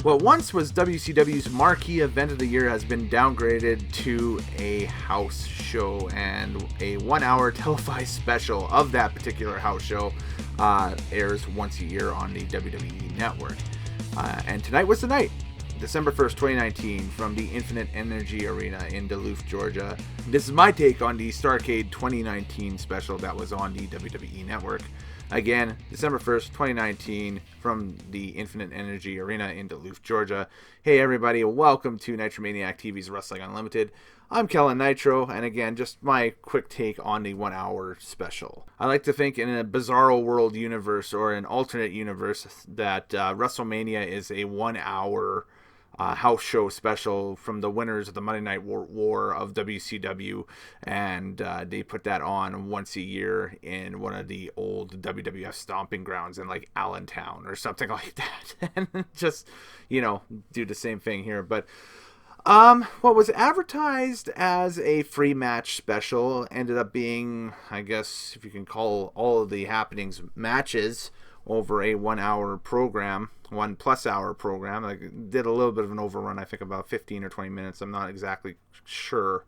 What once was WCW's marquee event of the year has been downgraded to a house show, and a 1-hour televised special of that particular house show airs once a year on the WWE Network. And tonight was the night. December 1st, 2019, from the Infinite Energy Arena in Duluth, Georgia. This is my take on the Starrcade 2019 special that was on the WWE Network. Again, December 1st, 2019, from the Infinite Energy Arena in Duluth, Georgia. Hey everybody, welcome to Nitromaniac TV's Wrestling Unlimited. I'm Kellen Nitro, and again, just my quick take on the 1-hour special. I like to think in a Bizarro World universe, or an alternate universe, that WrestleMania is a 1-hour house show special from the winners of the Monday Night War of WCW, and they put that on once a year in one of the old WWF stomping grounds in like Allentown or something like that, and just, you know, do the same thing here. But what was advertised as a free match special ended up being, I guess if you can call all of the happenings matches, over a 1-hour program, 1+ hour program. I did a little bit of an overrun, I think about 15 or 20 minutes. I'm not exactly sure.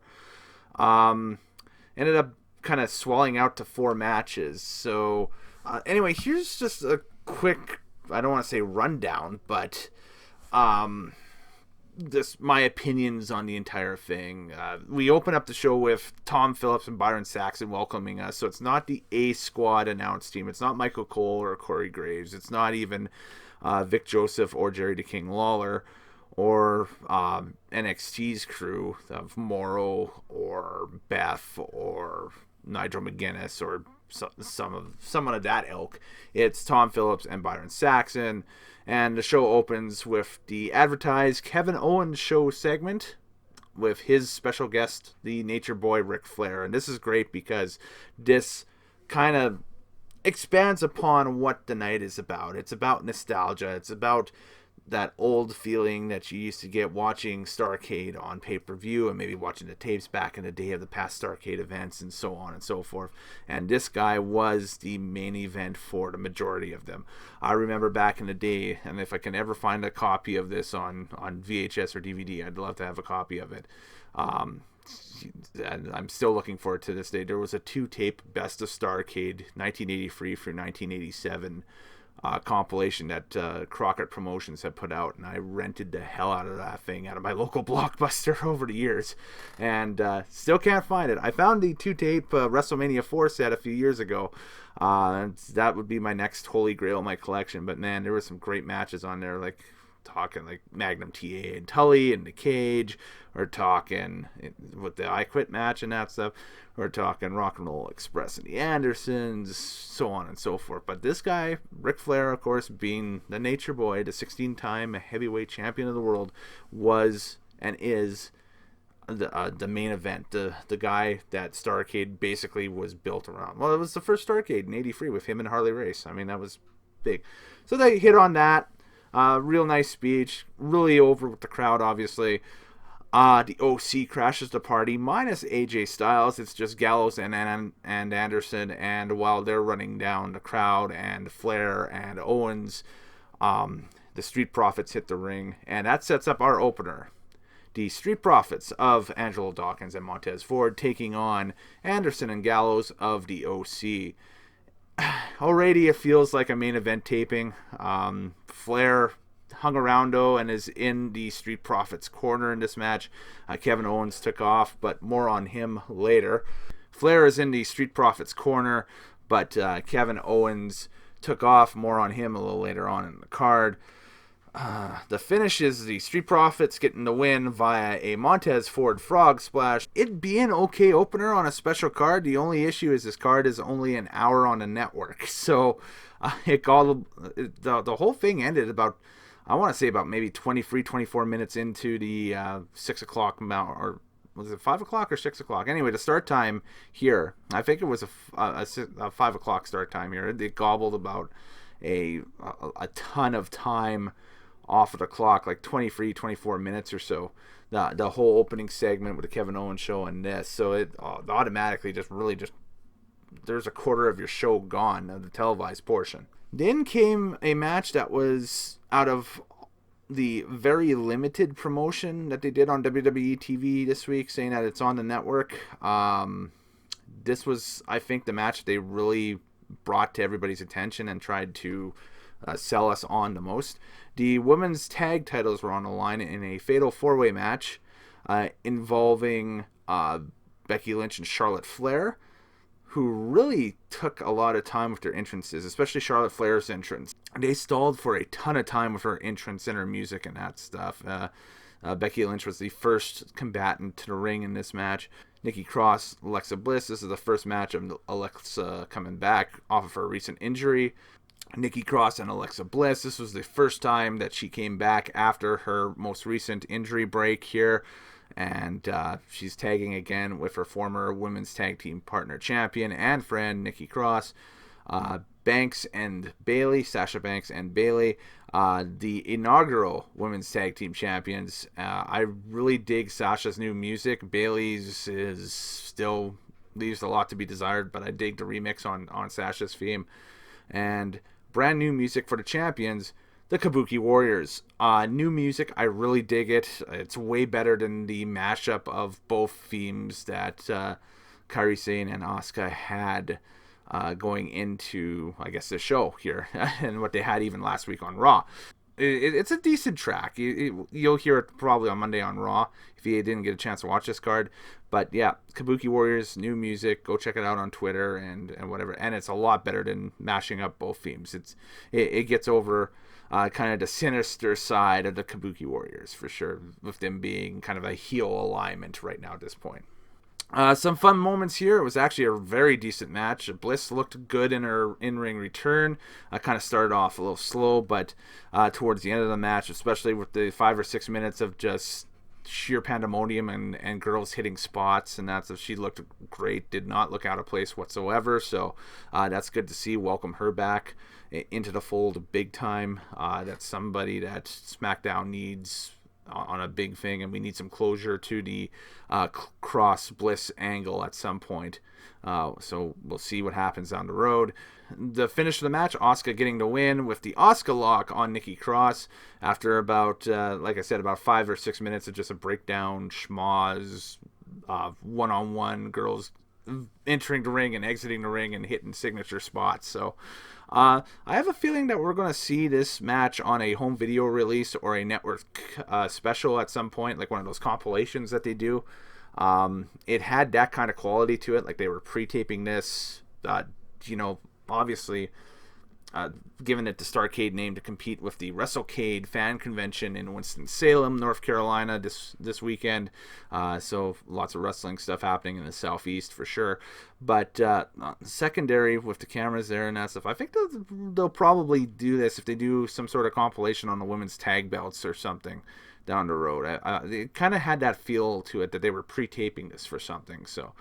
Ended up kind of swelling out to 4 matches. So anyway, here's just a quick, I don't want to say rundown, but just my opinions on the entire thing. We open up the show with Tom Phillips and Byron Saxton welcoming us. So it's not the A Squad announce team. It's not Michael Cole or Corey Graves. It's not even Vic Joseph or Jerry the King Lawler, or NXT's crew of Morrow or Beth or Nigel McGuinness or someone of that ilk. It's Tom Phillips and Byron Saxton. And the show opens with the advertised Kevin Owens show segment with his special guest, the Nature Boy Ric Flair. And this is great because this kind of expands upon what the night is about. It's about nostalgia. It's about that old feeling that you used to get watching Starrcade on pay-per-view, and maybe watching the tapes back in the day of the past Starrcade events, and so on and so forth. And this guy was the main event for the majority of them. I remember back in the day, and if I can ever find a copy of this on VHS or DVD, I'd love to have a copy of it. And I'm still looking for it to this day. There was a 2-tape Best of Starrcade 1983 through 1987 compilation that Crockett Promotions had put out, and I rented the hell out of that thing out of my local Blockbuster over the years, and still can't find it. I found the 2-tape WrestleMania 4 set a few years ago. That would be my next holy grail in my collection, but man, there were some great matches on there, like talking like Magnum TA and Tully in the cage, or talking with the I Quit match and that stuff. We're talking Rock and Roll Express and the Andersons, so on and so forth. But this guy, Ric Flair, of course, being the Nature Boy, the 16-time heavyweight champion of the world, was and is the main event. The guy that Starrcade basically was built around. Well, it was the first Starrcade in '83 with him and Harley Race. I mean, that was big. So they hit on that. Real nice speech. Really over with the crowd, obviously. The OC crashes the party, minus AJ Styles. It's just Gallows and Anderson, and while they're running down the crowd, and Flair and Owens, the Street Profits hit the ring, and that sets up our opener. The Street Profits of Angelo Dawkins and Montez Ford taking on Anderson and Gallows of the OC. Already it feels like a main event taping. Flair hung around though and is in the Street Profits corner in this match. Kevin Owens took off, but more on him later. Flair is in the Street Profits corner, but Kevin Owens took off. More on him a little later on in the card. The finish is the Street Profits getting the win via a Montez Ford frog splash. It'd be an okay opener on a special card. The only issue is this card is only an hour on the network. So the whole thing ended about, I want to say about maybe 23, 24 minutes into the 6 o'clock mount, or was it 5 o'clock or 6 o'clock? Anyway, the start time here, I think it was a 5 o'clock start time here. It gobbled about a ton of time off of the clock, like 23, 24 minutes or so. The whole opening segment with the Kevin Owens show and this. So it automatically just there's a quarter of your show gone, of the televised portion. Then came a match that was out of the very limited promotion that they did on WWE TV this week, saying that it's on the network. This was, I think, the match they really brought to everybody's attention and tried to sell us on the most. The women's tag titles were on the line in a fatal four-way match involving Becky Lynch and Charlotte Flair, who really took a lot of time with their entrances, especially Charlotte Flair's entrance. They stalled for a ton of time with her entrance and her music and that stuff. Becky Lynch was the first combatant to the ring in this match. Nikki Cross, Alexa Bliss. This is the first match of Alexa coming back off of her recent injury. Nikki Cross and Alexa Bliss. This was the first time that she came back after her most recent injury break here. And she's tagging again with her former women's tag team partner, champion, and friend, Nikki Cross. Banks and Bayley, Sasha Banks and Bayley, the inaugural women's tag team champions. I really dig Sasha's new music. Bayley's is still leaves a lot to be desired, but I dig the remix on Sasha's theme. And brand new music for the champions, the Kabuki Warriors. New music, I really dig it. It's way better than the mashup of both themes that Kairi Sane and Asuka had going into, I guess, the show here, and what they had even last week on Raw. It's a decent track. You'll hear it probably on Monday on Raw if you didn't get a chance to watch this card. But yeah, Kabuki Warriors, new music. Go check it out on Twitter and whatever. And it's a lot better than mashing up both themes. It gets over kind of the sinister side of the Kabuki Warriors for sure, with them being kind of a heel alignment right now at this point. Some fun moments here. It was actually a very decent match. Bliss looked good in her in-ring return. Kind of started off a little slow, but towards the end of the match, especially with the 5 or 6 minutes of just sheer pandemonium and girls hitting spots, and that's, she looked great. Did not look out of place whatsoever. So that's good to see. Welcome her back into the fold big time. That's somebody that SmackDown needs on a big thing, and we need some closure to the Cross Bliss angle at some point. So we'll see what happens down the road. The finish of the match, Asuka getting the win with the Asuka lock on Nikki Cross after about, like I said, about 5 or 6 minutes of just a breakdown, schmoz, one-on-one girls entering the ring and exiting the ring and hitting signature spots. So I have a feeling that we're going to see this match on a home video release or a network special at some point, like one of those compilations that they do. It had that kind of quality to it, like they were pre-taping this, obviously given it the Starrcade name to compete with the WrestleCade fan convention in Winston-Salem, North Carolina this weekend. So lots of wrestling stuff happening in the Southeast for sure. But secondary with the cameras there and that stuff, I think they'll probably do this if they do some sort of compilation on the women's tag belts or something down the road. It kind of had that feel to it that they were pre-taping this for something. So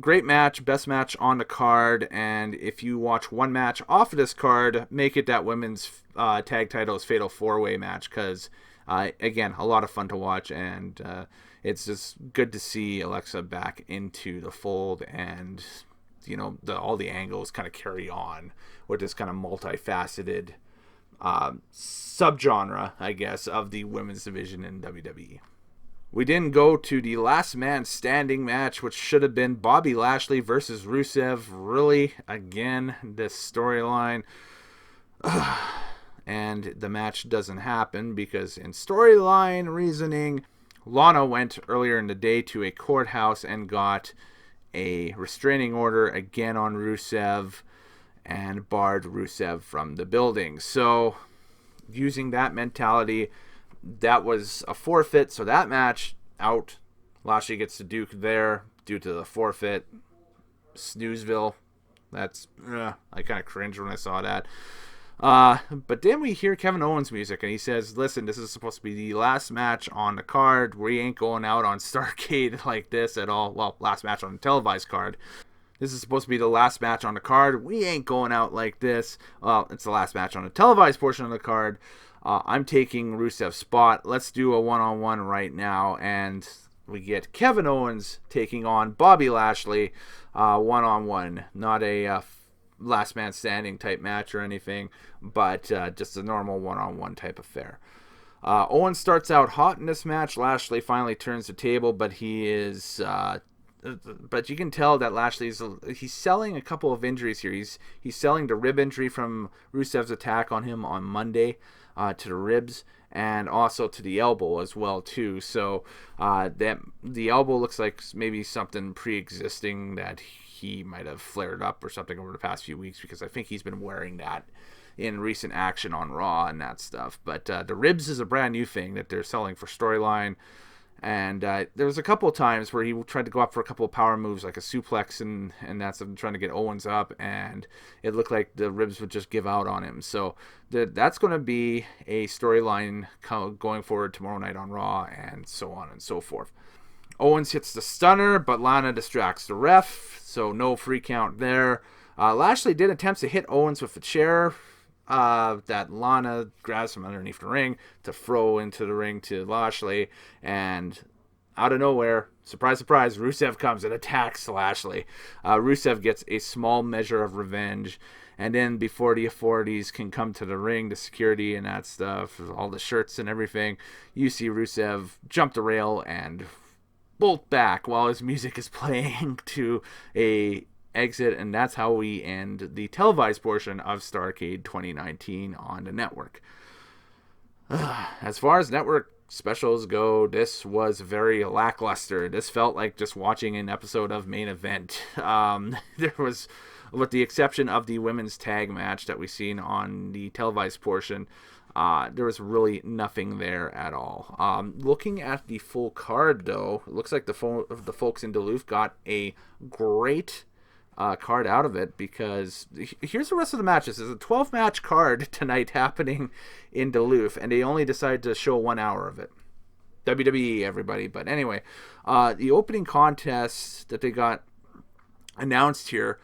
great match, best match on the card, and if you watch one match off of this card, make it that women's tag titles fatal 4-way match, because again, a lot of fun to watch, and it's just good to see Alexa back into the fold, and all the angles kind of carry on with this kind of multifaceted subgenre, I guess, of the women's division in WWE. We didn't go to the last man standing match, which should have been Bobby Lashley versus Rusev. Really, again, this storyline. And the match doesn't happen because in storyline reasoning, Lana went earlier in the day to a courthouse and got a restraining order again on Rusev and barred Rusev from the building. So, using that mentality, that was a forfeit, so that match out. Lashley gets the Duke there due to the forfeit. Snoozeville. That's I kind of cringed when I saw that. But then we hear Kevin Owens' music, and he says, listen, this is supposed to be the last match on the card. We ain't going out on Starrcade like this at all. Well, last match on the televised card. This is supposed to be the last match on the card. We ain't going out like this. Well, it's the last match on the televised portion of the card. I'm taking Rusev's spot. Let's do a one-on-one right now. And we get Kevin Owens taking on Bobby Lashley one-on-one. Not a last man standing type match or anything, but just a normal one-on-one type affair. Owens starts out hot in this match. Lashley finally turns the table, but he is... but you can tell that Lashley's he's selling a couple of injuries here. He's selling the rib injury from Rusev's attack on him on Monday to the ribs, and also to the elbow as well too. So that the elbow looks like maybe something pre-existing that he might have flared up or something over the past few weeks, because I think he's been wearing that in recent action on Raw and that stuff. But the ribs is a brand new thing that they're selling for storyline. And there was a couple of times where he tried to go up for a couple of power moves, like a suplex, and that's trying to get Owens up, and it looked like the ribs would just give out on him. So that's going to be a storyline going forward tomorrow night on Raw, and so on and so forth. Owens hits the stunner, but Lana distracts the ref, so no free count there. Lashley did attempt to hit Owens with a chair, that Lana grabs from underneath the ring to throw into the ring to Lashley, and out of nowhere, surprise, surprise, Rusev comes and attacks Lashley. Rusev gets a small measure of revenge, and then before the authorities can come to the ring, the security and that stuff, all the shirts and everything, you see Rusev jump the rail and bolt back while his music is playing to a exit, and that's how we end the televised portion of Starrcade 2019 on the network. As far as network specials go, this was very lackluster. This felt like just watching an episode of Main Event. There was, with the exception of the women's tag match that we seen on the televised portion, there was really nothing there at all. Looking at the full card, though, it looks like the folks in Duluth got a great card out of it, because here's the rest of the matches. There's a 12-match card tonight happening in Duluth, and they only decided to show 1 hour of it. WWE, everybody. But anyway, the opening contest that they got announced here,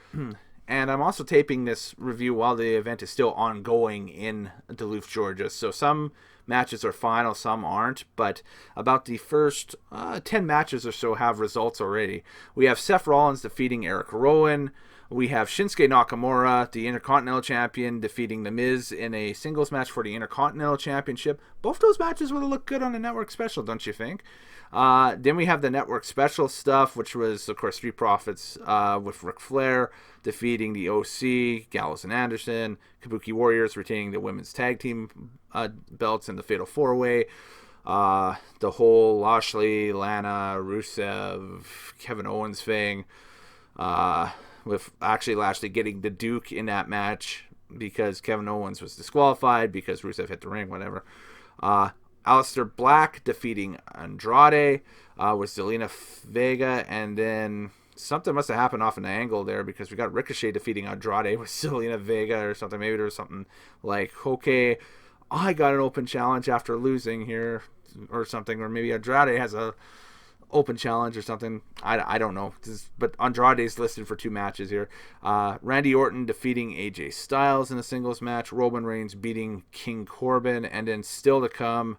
and I'm also taping this review while the event is still ongoing in Duluth, Georgia, so some matches are final, some aren't, but about the first 10 matches or so have results already. We have Seth Rollins defeating Eric Rowan. We have Shinsuke Nakamura, the Intercontinental Champion, defeating The Miz in a singles match for the Intercontinental Championship. Both those matches would have looked good on the network special, don't you think? Then we have the network special stuff, which was, of course, Street Profits with Ric Flair defeating the OC, Gallows and Anderson, Kabuki Warriors retaining the women's tag team belts in the Fatal 4-Way. The whole Lashley, Lana, Rusev, Kevin Owens thing, with actually Lashley getting the Duke in that match because Kevin Owens was disqualified because Rusev hit the ring, whatever. Aleister Black defeating Andrade with Zelina Vega, and then something must have happened off an angle there because we got Ricochet defeating Andrade with Zelina Vega or something. Maybe there was something like, okay, I got an open challenge after losing here or something, or maybe Andrade has a open challenge or something. I don't know. But Andrade's listed for 2 matches here. Randy Orton defeating AJ Styles in a singles match. Roman Reigns beating King Corbin. And then still to come,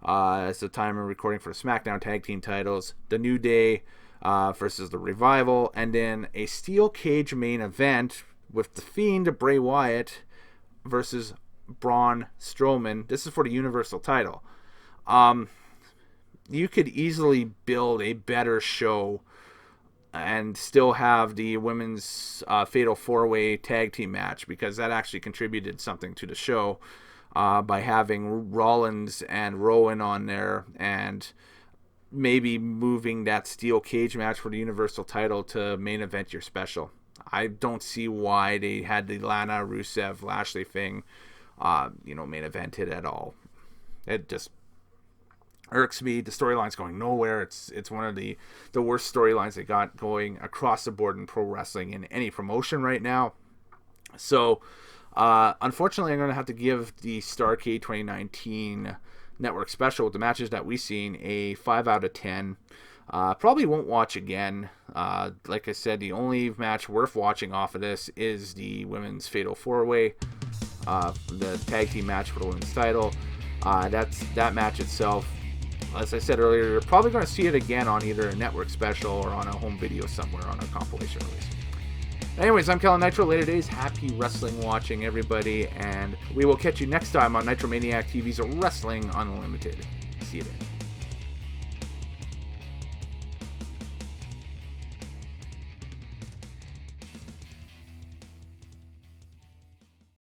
as the time of recording for the SmackDown Tag Team titles, The New Day versus The Revival. And then a steel cage main event with The Fiend, Bray Wyatt versus Braun Strowman. This is for the Universal title. You could easily build a better show and still have the women's Fatal 4-Way tag team match, because that actually contributed something to the show by having Rollins and Rowan on there, and maybe moving that steel cage match for the Universal title to main event your special. I don't see why they had the Lana, Rusev, Lashley thing, main evented at all. It just irks me. The storyline's going nowhere. It's one of the worst storylines they got going across the board in pro wrestling in any promotion right now. So, unfortunately, I'm going to have to give the Starrcade 2019 network special with the matches that we've seen a 5 out of 10. Probably won't watch again. Like I said, the only match worth watching off of this is the women's Fatal 4-Way, the tag team match for the women's title. That match itself, as I said earlier, you're probably going to see it again on either a network special or on a home video somewhere on a compilation release. Anyways, I'm Kellen Nitro. Later days, happy wrestling watching, everybody, and we will catch you next time on Nitromaniac TV's Wrestling Unlimited. See you then.